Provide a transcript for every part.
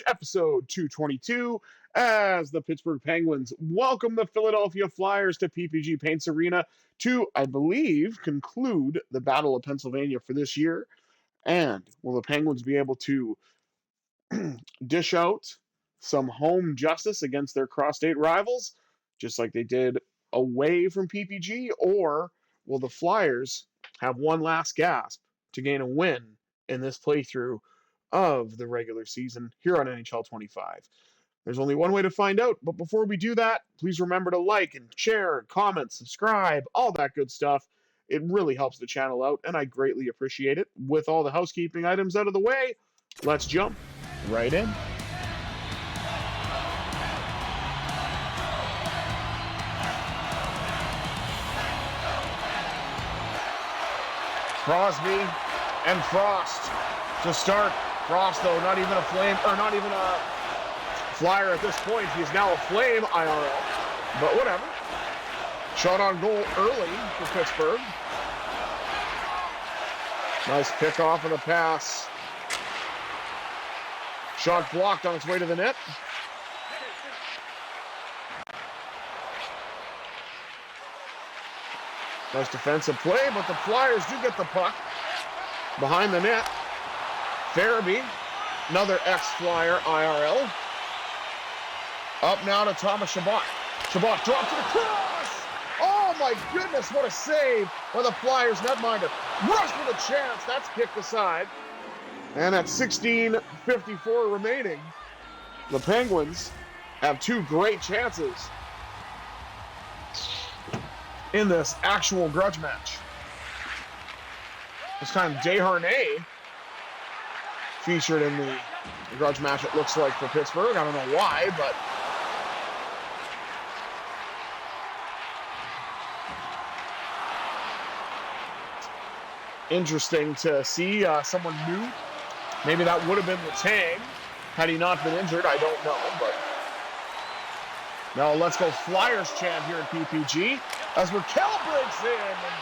episode 222, as the Pittsburgh Penguins welcome the Philadelphia Flyers to PPG Paints Arena to, I believe, conclude the Battle of Pennsylvania for this year. And will the Penguins be able to dish out some home justice against their cross-state rivals, just like they did away from PPG, or will the Flyers have one last gasp to gain a win in this playthrough of the regular season here on NHL 25? There's only one way to find out, but before we do that, please remember to like and share, comment, subscribe, all that good stuff. It really helps the channel out, and I greatly appreciate it. With all the housekeeping items out of the way, let's jump right in. Crosby and Frost to start. Frost, though, not even a Flame, or not even a Flyer at this point. He's now a Flame IRL, but whatever. Shot on goal early for Pittsburgh. Nice pickoff of the pass. Shot blocked on its way to the net. Nice defensive play, but the Flyers do get the puck behind the net. Farabee, another ex-Flyer IRL. Up now to Thomas Chabot. Chabot drops to the cross! Oh my goodness, what a save by the Flyers netminder. Rush with a chance, that's kicked aside. And at 16:54 remaining, the Penguins have two great chances in this actual grudge match. This time, Desharnais featured in the grudge match, it looks like, for Pittsburgh. I don't know why, but interesting to see someone new. Maybe that would have been Letang had he not been injured. I don't know, but now let's go Flyers chant here in PPG as Raquel breaks in. And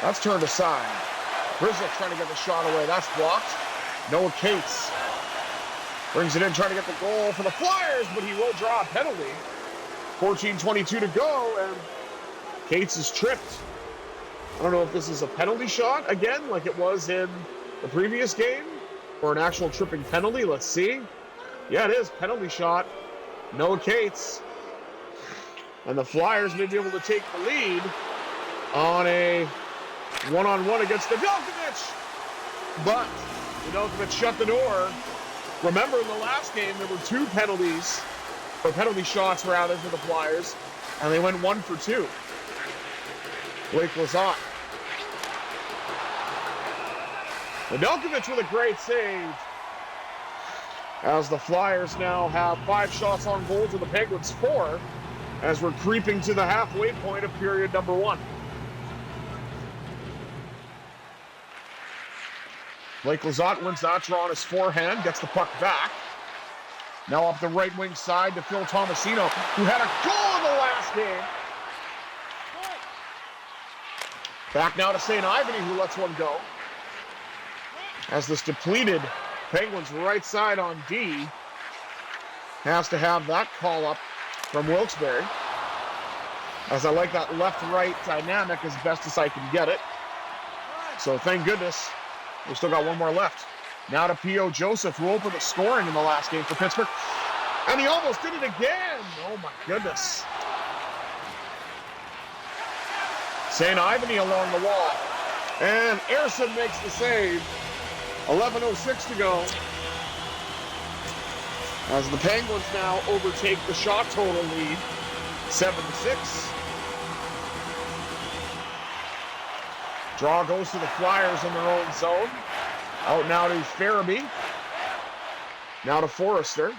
that's turned aside. Grizzlick trying to get the shot away. That's blocked. Noah Cates brings it in, trying to get the goal for the Flyers, but he will draw a penalty. 14:22 to go, and Cates is tripped. I don't know if this is a penalty shot again, like it was in the previous game, or an actual tripping penalty. Let's see. Yeah, it is. Penalty shot. Noah Cates. And the Flyers may be able to take the lead on a one-on-one against Nedeljkovic. But Nedeljkovic shut the door. Remember, in the last game, there were two penalties, or penalty shots, rather, for the Flyers, and they went 1 for 2. Blake Lizotte. Nedeljkovic with a great save, as the Flyers now have 5 shots on goal to the Penguins 4, as we're creeping to the halfway point of period number 1. Blake Lizotte wins that draw on his forehand, gets the puck back. Now up the right wing side to Phil Tomasino, who had a goal in the last game. Back now to St. Ivany, who lets one go. As this depleted Penguins right side on D has to have that call up from Wilkes-Barre. As I like that left-right dynamic as best as I can get it. So thank goodness we still got one more left. Now to P.O. Joseph, who opened the scoring in the last game for Pittsburgh. And he almost did it again. Oh my goodness. St. Ivany along the wall. And Ersson makes the save. 11:06 to go. As the Penguins now overtake the shot total lead. 7-6. Draw goes to the Flyers in their own zone. Out now to Farabee. Now to Forrester.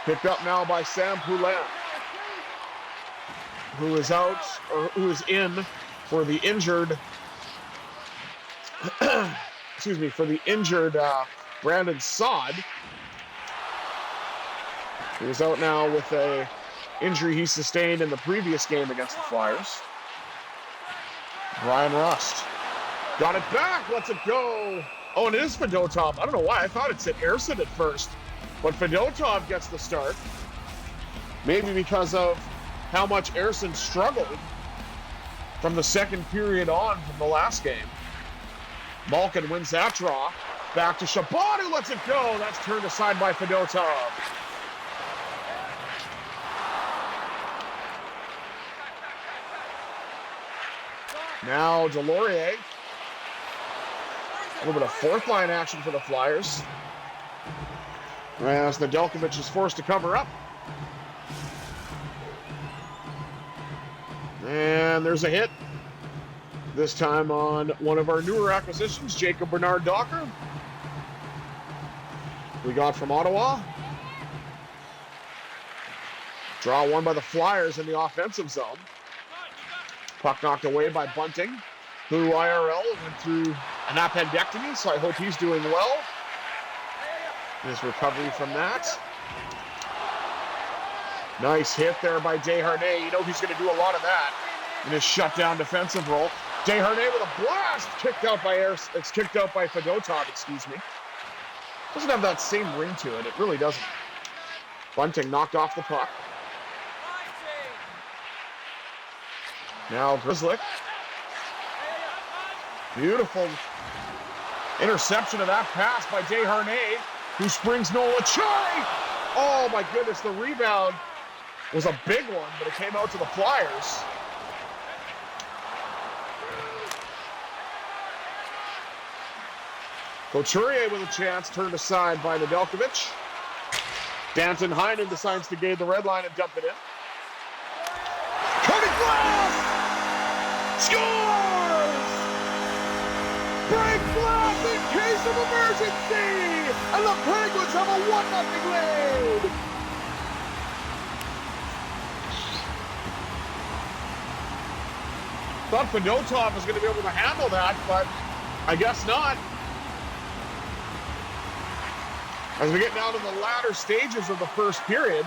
Picked up now by Sam Poulin, who is out, or who is in for the injured, for the injured Brandon Saad. He was out now with a injury he sustained in the previous game against the Flyers. Ryan Rust Got it back. Lets it go. Oh, and it is Fedotov. I don't know why. I thought it said Erson at first. But Fedotov gets the start. Maybe because of how much Erson struggled from the second period on from the last game. Malkin wins that draw. Back to Chabot, who lets it go. That's turned aside by Fedotov. Now Delorier. A little bit of fourth line action for the Flyers. As Nedeljkovic is forced to cover up. And there's a hit. This time on one of our newer acquisitions, Jacob Bernard Docker. We got from Ottawa. Draw one by the Flyers in the offensive zone. Puck knocked away by Bunting, who IRL went through an appendectomy, so I hope he's doing well. His recovery from that. Nice hit there by Desharnais. You know he's going to do a lot of that in his shutdown defensive role. Desharnais with a blast, kicked out by Fedotov, excuse me. Doesn't have that same ring to it. It really doesn't. Bunting knocked off the puck. Now Grzelcyk. Beautiful interception of that pass by Desharnais, who springs Noel Acciari. Oh my goodness, the rebound was a big one, but it came out to the Flyers. Couturier with a chance, turned aside by Nedeljkovic. Danton Heinen decides to gain the red line and dump it in. Cody Glass scores! Break glass in case of emergency! And the Penguins have a 1-0 lead! Thought Fedotov was going to be able to handle that, but I guess not. As we get down to the latter stages of the first period,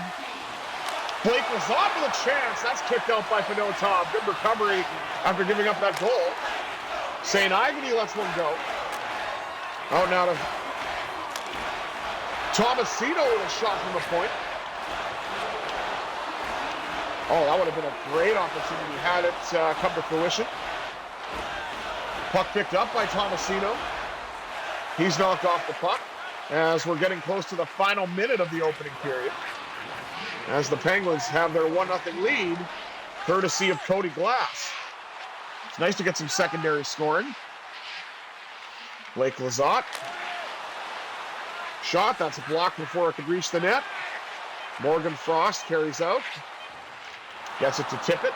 Blake Lizotte with a chance. That's kicked out by Fedotov. Good recovery after giving up that goal. St. Ivany lets one go. Out now to Tomasino with a shot from the point. Oh, that would have been a great opportunity had it come to fruition. Puck picked up by Tomasino. He's knocked off the puck as we're getting close to the final minute of the opening period. As the Penguins have their 1-0 lead, courtesy of Cody Glass. It's nice to get some secondary scoring. Blake Lizotte. Shot, that's a block before it could reach the net. Morgan Frost carries out. Gets it to Tippett.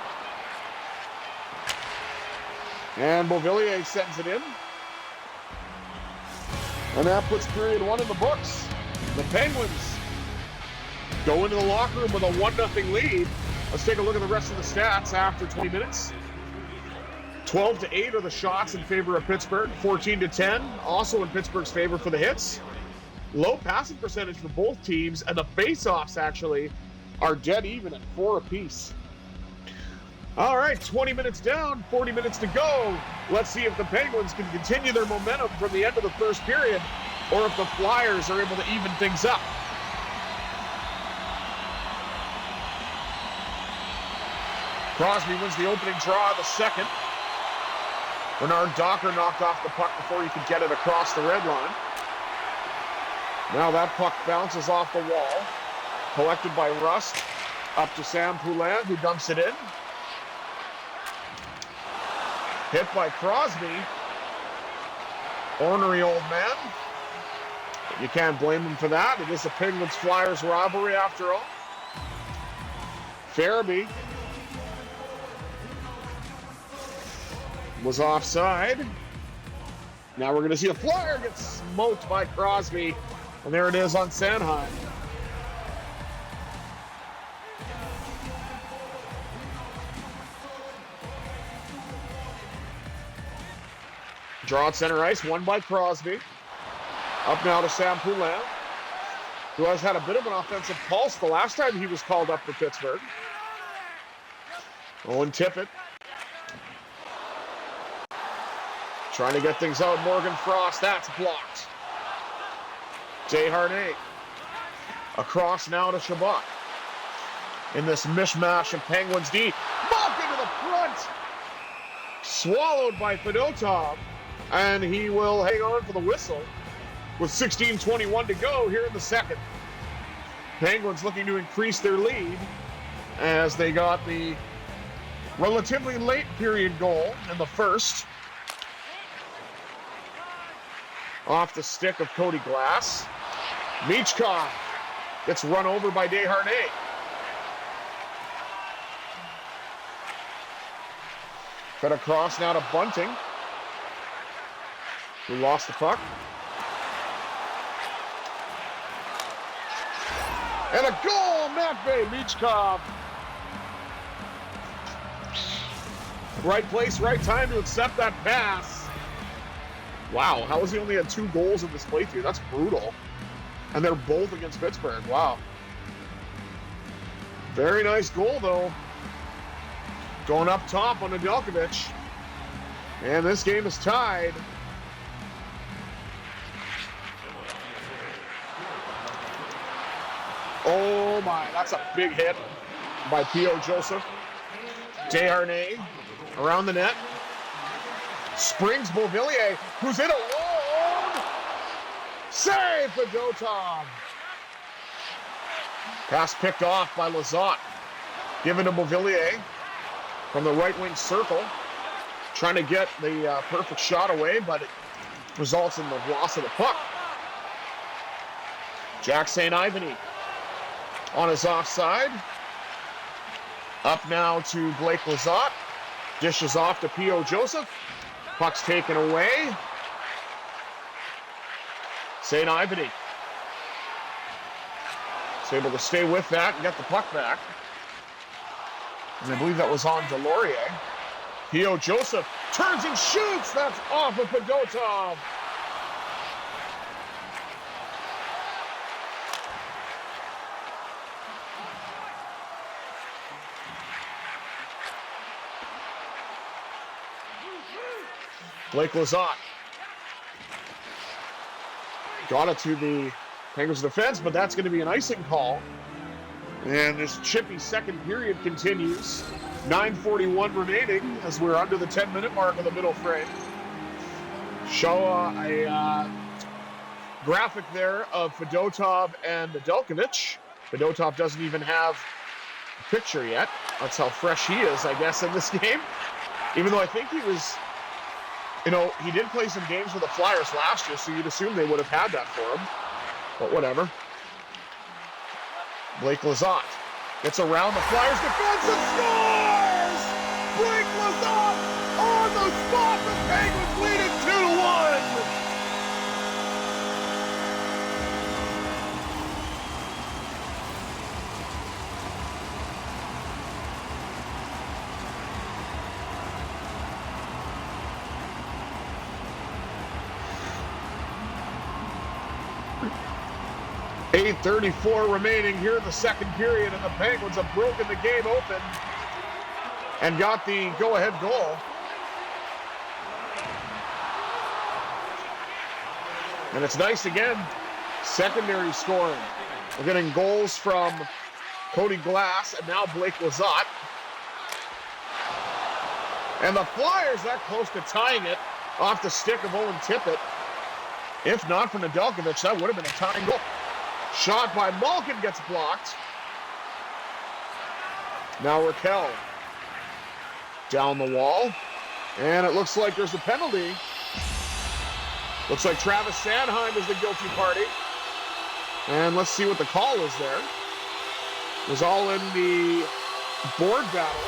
And Beauvillier sends it in. And that puts period 1 in the books. The Penguins go into the locker room with a 1-0 lead. Let's take a look at the rest of the stats after 20 minutes. 12-8 are the shots in favor of Pittsburgh. 14-10, also in Pittsburgh's favor for the hits. Low passing percentage for both teams, and the face-offs actually are dead even at 4 apiece. All right, 20 minutes down, 40 minutes to go. Let's see if the Penguins can continue their momentum from the end of the first period, or if the Flyers are able to even things up. Crosby wins the opening draw of the second. Bernard Docker knocked off the puck before he could get it across the red line. Now that puck bounces off the wall. Collected by Rust. Up to Sam Poulin, who dumps it in. Hit by Crosby. Ornery old man. You can't blame him for that. It is a Penguins-Flyers rivalry after all. Farabee was offside. Now we're going to see a Flyer get smoked by Crosby. And there it is on Sanheim. Draw at center ice, won by Crosby. Up now to Sam Poulin, who has had a bit of an offensive pulse the last time he was called up for Pittsburgh. Owen Tippett. Trying to get things out. Morgan Frost. That's blocked. Desharnais. Across now to Shabbat. In this mishmash of Penguins D. Malkin to the front. Swallowed by Fedotov. And he will hang on for the whistle with 16:21 to go here in the second. Penguins looking to increase their lead as they got the relatively late period goal in the first. Off the stick of Cody Glass. Michkov gets run over by Desharnais. Fed across now to Bunting, who lost the puck. And a goal, Matvei Michkov. Right place, right time to accept that pass. Wow, how has he only had 2 goals in this playthrough? That's brutal. And they're both against Pittsburgh. Wow. Very nice goal, though. Going up top on Nedeljkovic. And this game is tied. Oh my, that's a big hit by P.O. Joseph. Desharnais around the net. Springs Beauvillier, who's in alone. Save for Fedotov. Pass picked off by Lizotte. Given to Beauvillier from the right wing circle. Trying to get the perfect shot away, but it results in the loss of the puck. Jack St. Ivany on his offside. Up now to Blake Lizotte. Dishes off to P.O. Joseph. Puck's taken away. St. Ivany is able to stay with that and get the puck back. And I believe that was on Delorier. P.O. Joseph turns and shoots. That's off of Fedotov. Blake Lizotte got it to the Penguins defense, but that's going to be an icing call. And this chippy second period continues. 9:41 remaining as we're under the 10-minute mark of the middle frame. Show a graphic there of Fedotov and Nedeljkovic. Fedotov doesn't even have a picture yet. That's how fresh he is, I guess, in this game. Even though I think he was... You know, he did play some games with the Flyers last year, so you'd assume they would have had that for him. But whatever. Blake Lizotte gets around the Flyers defense and scores! Blake Lizotte on the spot. The Penguins lead it 2-1. .8:34 remaining here in the second period, and the Penguins have broken the game open and got the go-ahead goal. And it's nice again, secondary scoring. We're getting goals from Cody Glass and now Blake Lizotte. And the Flyers that close to tying it off the stick of Owen Tippett. If not for Nedeljkovic, that would have been a tying goal. Shot by Malkin gets blocked. Now Raquel down the wall. And it looks like there's a penalty. Looks like Travis Sanheim is the guilty party. And let's see what the call is there. It was all in the board battle.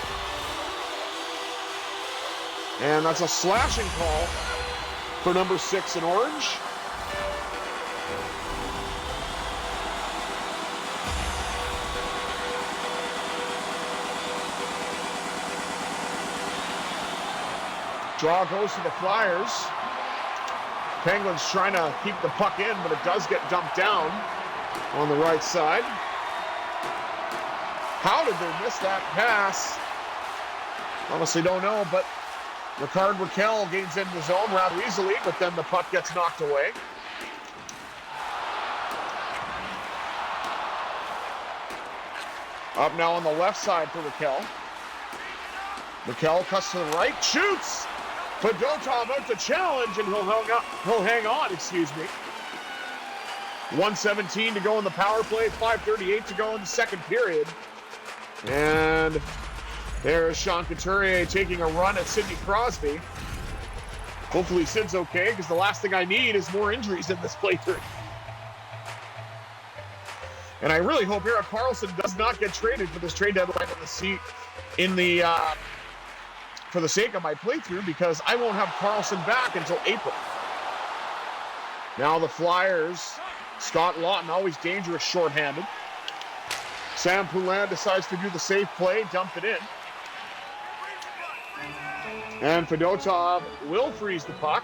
And that's a slashing call for number 6 in orange. Draw goes to the Flyers. Penguins trying to keep the puck in, but it does get dumped down on the right side. How did they miss that pass? Honestly don't know, but Ricard Raquel gains into the zone rather easily, but then the puck gets knocked away. Up now on the left side for Raquel. Raquel cuts to the right, shoots! Fedotov out to challenge, and he'll hang on, excuse me. 1:17 to go in the power play, 5:38 to go in the second period. And there's Sean Couturier taking a run at Sidney Crosby. Hopefully Sid's okay, because the last thing I need is more injuries in this playthrough. And I really hope Erik Karlsson does not get traded for this trade deadline for the sake of my playthrough, because I won't have Karlsson back until April. Now the Flyers, Scott Lawton, always dangerous shorthanded. Sam Poulin decides to do the safe play, dump it in. And Fedotov will freeze the puck.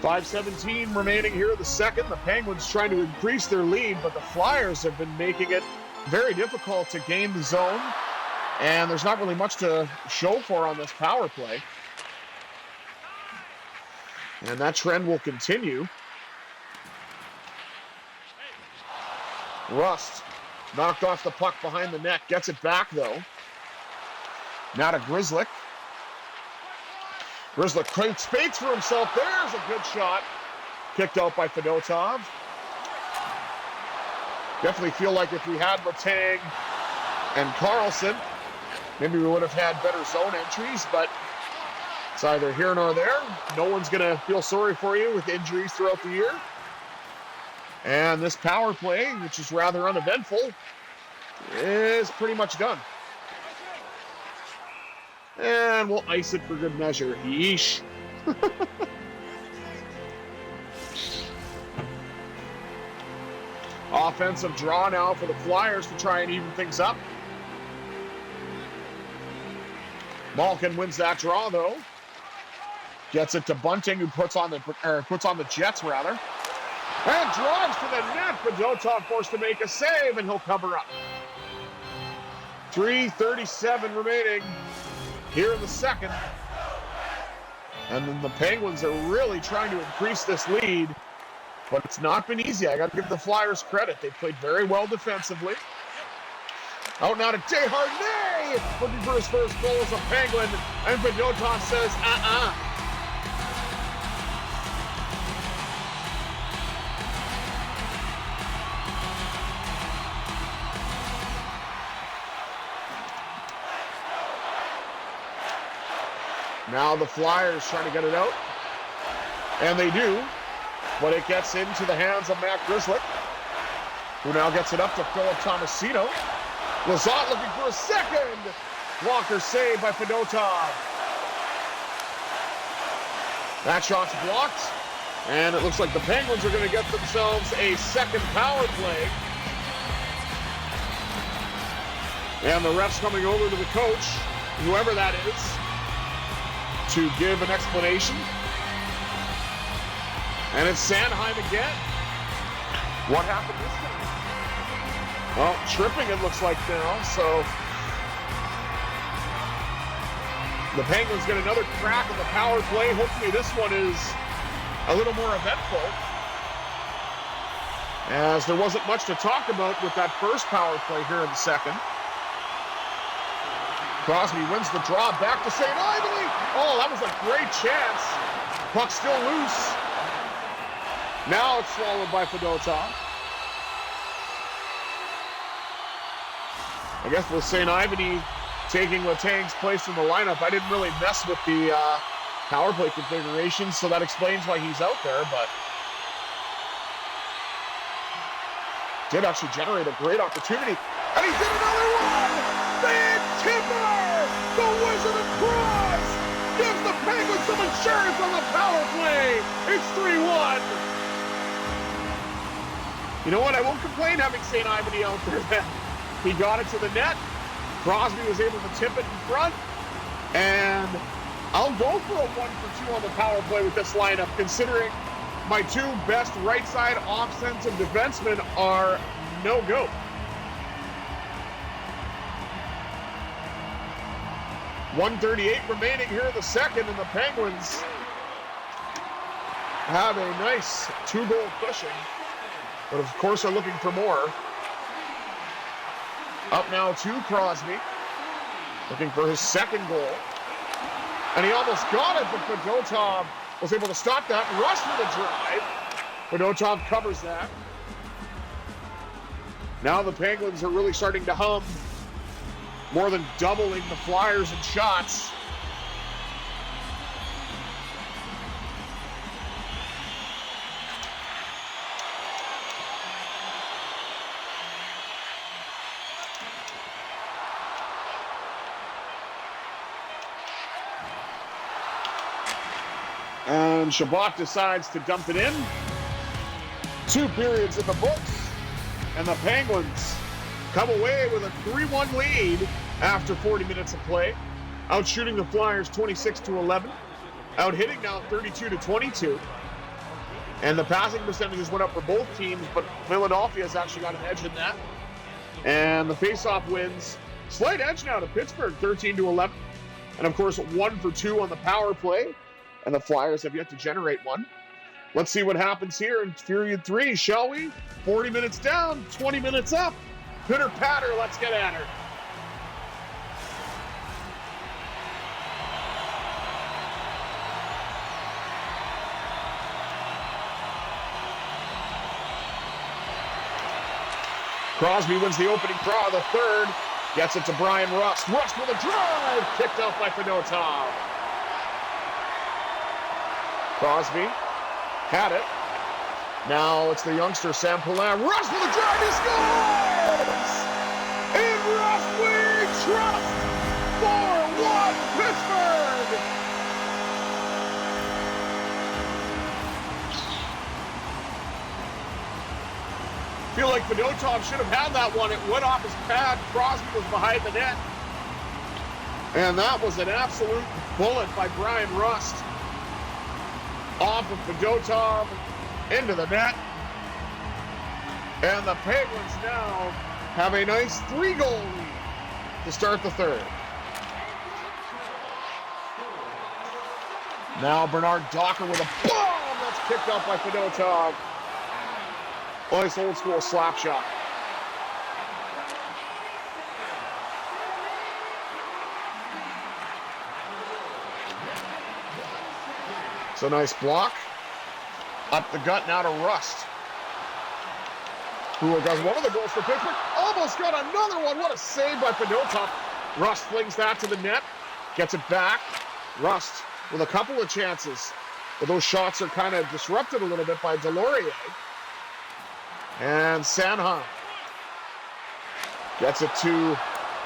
5:17 remaining here in the second. The Penguins trying to increase their lead, but the Flyers have been making it very difficult to gain the zone. And there's not really much to show for on this power play. And that trend will continue. Rust knocked off the puck behind the net. Gets it back, though. Now to Grzelcyk. Grzelcyk speaks for himself. There's a good shot. Kicked out by Fedotov. Definitely feel like if we had Letang and Karlsson, maybe we would have had better zone entries, but it's either here nor there. No one's going to feel sorry for you with injuries throughout the year. And this power play, which is rather uneventful, is pretty much done. And we'll ice it for good measure. Yeesh. Offensive draw now for the Flyers to try and even things up. Malkin wins that draw, though. Gets it to Bunting, who puts on the Jets, rather. And drives to the net. Fedotov forced to make a save, and he'll cover up. 3:37 remaining here in the second. And then the Penguins are really trying to increase this lead, but it's not been easy. I got to give the Flyers credit. They played very well defensively. Out now to Desharnais, looking for his first goal as a Penguin, and Fedotov says, Now the Flyers trying to get it out, and they do, but it gets into the hands of Matt Grzelcyk, who now gets it up to Philip Tomasino. Lizotte looking for a second. Walker saved by Fedotov. That shot's blocked, and it looks like the Penguins are going to get themselves a second power play. And the ref's coming over to the coach, whoever that is, to give an explanation. And it's Sanheim again. What happened this time? Well, tripping it looks like now, so the Penguins get another crack at the power play. Hopefully this one is a little more eventful, as there wasn't much to talk about with that first power play here in the second. Crosby wins the draw, back to St. Ivany. Oh, that was a great chance. Puck still loose. Now it's swallowed by Fedotov. I guess with St. Ivany taking Letang's place in the lineup, I didn't really mess with the power play configuration, so that explains why he's out there, but did actually generate a great opportunity. And he did another one! Van Timber! The Wizard of Cross! Gives the Penguins some insurance on the power play! It's 3-1! You know what? I won't complain having St. Ivany out there then. He got it to the net. Crosby was able to tip it in front. And I'll go for a 1-for-2 on the power play with this lineup, considering my two best right side offensive defensemen are no-go. 1:38 remaining here in the second, and the Penguins have a nice 2-goal cushion, but of course are looking for more. Up now to Crosby, looking for his second goal. And he almost got it, but Fedotov was able to stop that and rush for the drive. Fedotov covers that. Now the Penguins are really starting to hum, more than doubling the Flyers in shots. And Shabbat decides to dump it in. 2 periods in the books, and the Penguins come away with a 3-1 lead after 40 minutes of play. Out shooting the Flyers 26-11. Out hitting now 32-22. And the passing percentages went up for both teams, but Philadelphia has actually got an edge in that. And the faceoff wins. Slight edge now to Pittsburgh, 13-11. And of course, 1 for 2 on the power play. And the Flyers have yet to generate one. Let's see what happens here in period 3, shall we? 40 minutes down, 20 minutes up. Pitter patter, let's get at her. Crosby wins the opening draw of the third. Gets it to Brian Rust. Rust with a drive. Kicked out by Fedotov. Crosby had it. Now it's the youngster Sam Poulin. Rust with a drive. He scores! In Rust we trust! 4-1 Pittsburgh! Feel like Fedotov should have had that one. It went off his pad. Crosby was behind the net. And that was an absolute bullet by Brian Rust. Off of Fedotov, into the net. And the Penguins now have a nice 3-goal lead to start the third. Now Bernard Docker with a bomb that's kicked out by Fedotov. Nice old school slap shot. So nice block. Up the gut now to Rust, who does one of the goals for Pittsburgh. Almost got another one. What a save by Fedotov. Rust flings that to the net. Gets it back. Rust with a couple of chances. But those shots are kind of disrupted a little bit by Delorier. And Sanheim gets it to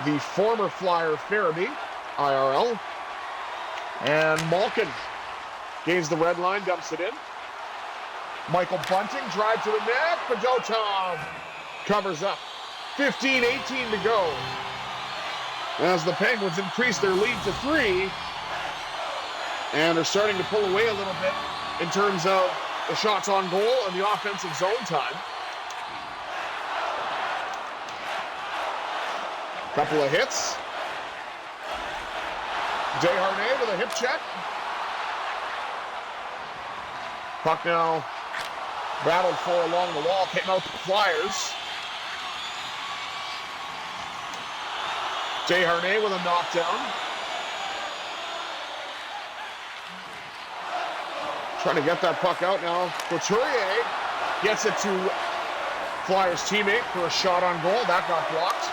the former Flyer Farabee, IRL. And Malkin gains the red line, dumps it in. Michael Bunting, drive to the net. Fedotov covers up. 15-18 to go. As the Penguins increase their lead to 3 and are starting to pull away a little bit in terms of the shots on goal and the offensive zone time. Couple of hits. Desharnais with a hip check. Puck now battled for along the wall, came out to the Flyers. Desharnais with a knockdown. Trying to get that puck out now. Couturier gets it to Flyers teammate for a shot on goal. That got blocked.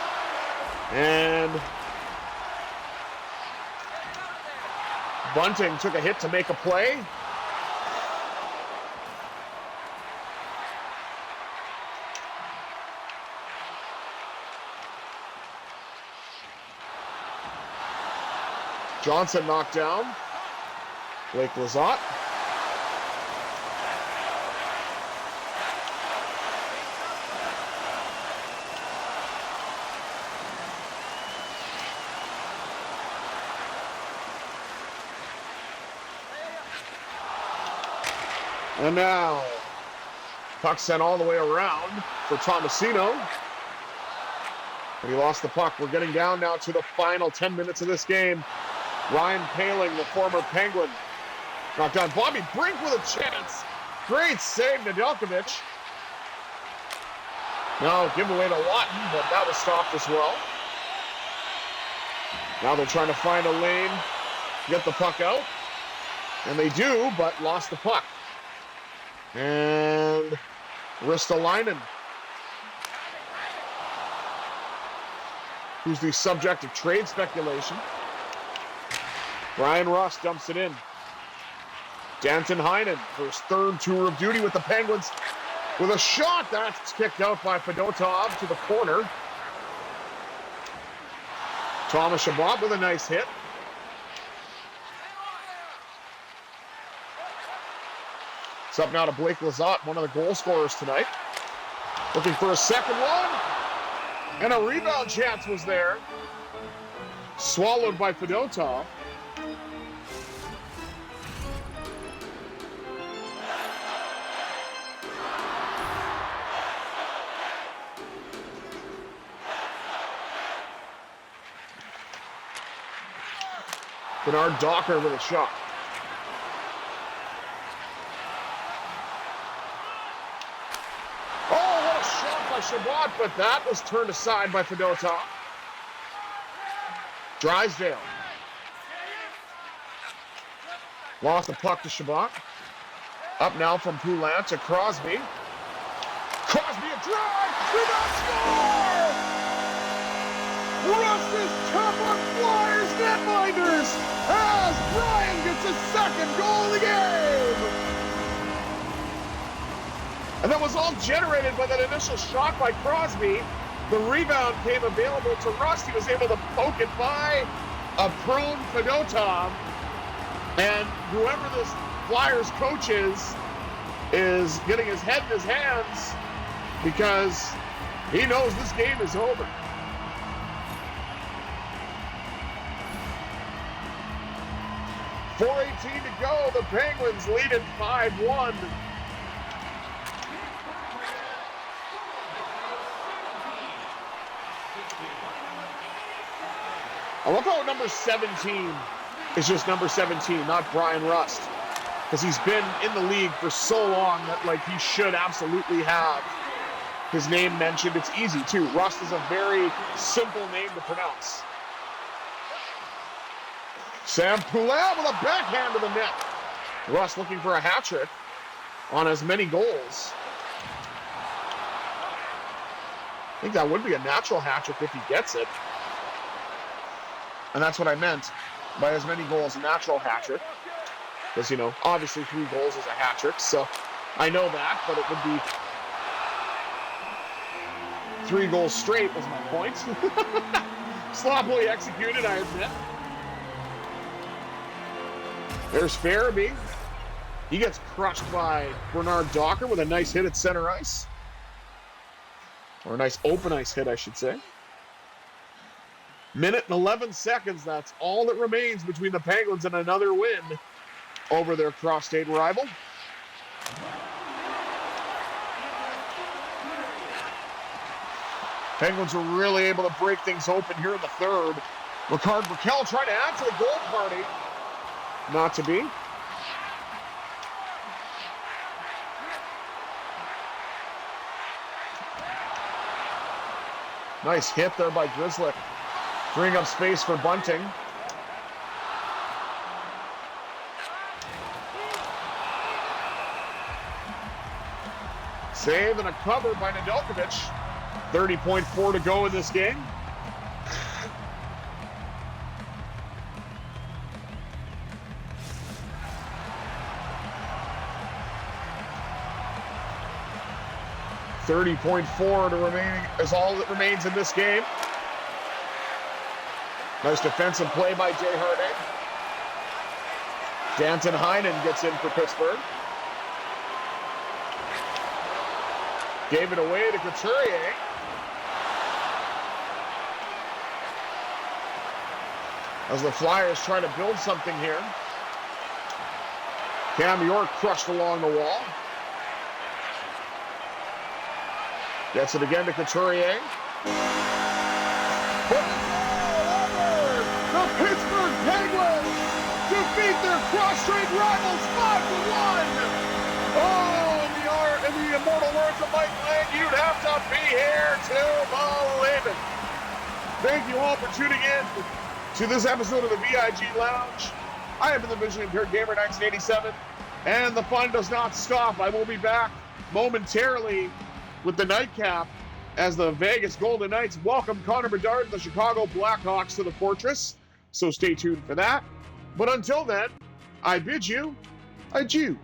And Bunting took a hit to make a play. Johnson knocked down. Blake Lizotte. And now, puck sent all the way around for Tomasino. And he lost the puck. We're getting down now to the final 10 minutes of this game. Ryan Poehling, the former Penguin, knocked down. Bobby Brink with a chance. Great save, Nedeljkovic. No, give away to Watton, but that was stopped as well. Now they're trying to find a lane, get the puck out. And they do, but lost the puck. And Ristolainen, who's the subject of trade speculation. Brian Rust dumps it in. Danton Heinen for his third tour of duty with the Penguins with a shot that's kicked out by Fedotov to the corner. Thomas Chabot with a nice hit. It's up now to Blake Lizotte, one of the goal scorers tonight. Looking for a second one. And a rebound chance was there. Swallowed by Fedotov. Bernard Docker with a shot. Oh, what a shot by Chabot, but that was turned aside by Fedotov. Drysdale. Lost the puck to Chabot. Up now from Poulin to Crosby. Crosby a drive! Rebound score! Rust is tough on Flyers netminders as Brian gets his second goal of the game. And that was all generated by that initial shot by Crosby. The rebound came available to Rust. He was able to poke it by a prone Fedotov. And whoever this Flyers coach is getting his head in his hands because he knows this game is over. .418 to go. The Penguins lead at 5-1. I love how number 17 is just number 17, not Brian Rust. Because he's been in the league for so long that like he should absolutely have his name mentioned. It's easy too. Rust is a very simple name to pronounce. Sam Poulin with a backhand to the net. Rust looking for a hat trick on as many goals. I think that would be a natural hat trick if he gets it. And that's what I meant by as many goals, natural hat trick. Because, you know, obviously 3 goals is a hat trick. So I know that, but it would be 3 goals straight was my point. Sloppily executed, I admit. There's Farabee. He gets crushed by Bernard Docker with a nice hit at center ice. Or a nice open ice hit, I should say. Minute and 11 seconds. That's all that remains between the Penguins and another win over their cross-state rival. Penguins were really able to break things open here in the third. Ricard Raquel trying to add to the goal party. Not to be. Nice hit there by Grzelcyk. Freeing up space for Bunting. Save and a cover by Nedeljkovic. 30.4 to go in this game. .4 to remaining is all that remains in this game. Nice defensive play by Jay Hardy. Danton Heinen gets in for Pittsburgh. Gave it away to Couturier. As the Flyers try to build something here. Cam York crushed along the wall. Gets it again to Couturier. The Pittsburgh Penguins beat their cross-strait rivals 5-1. Oh, in the immortal words of Mike Lang, you'd have to be here to believe it. Thank you all for tuning in to this episode of the VIG Lounge. I have been the Vision Impaired Gamer 1987, and the fun does not stop. I will be back momentarily with the nightcap as the Vegas Golden Knights welcome Connor Bedard and the Chicago Blackhawks to the Fortress. So stay tuned for that. But until then, I bid you adieu.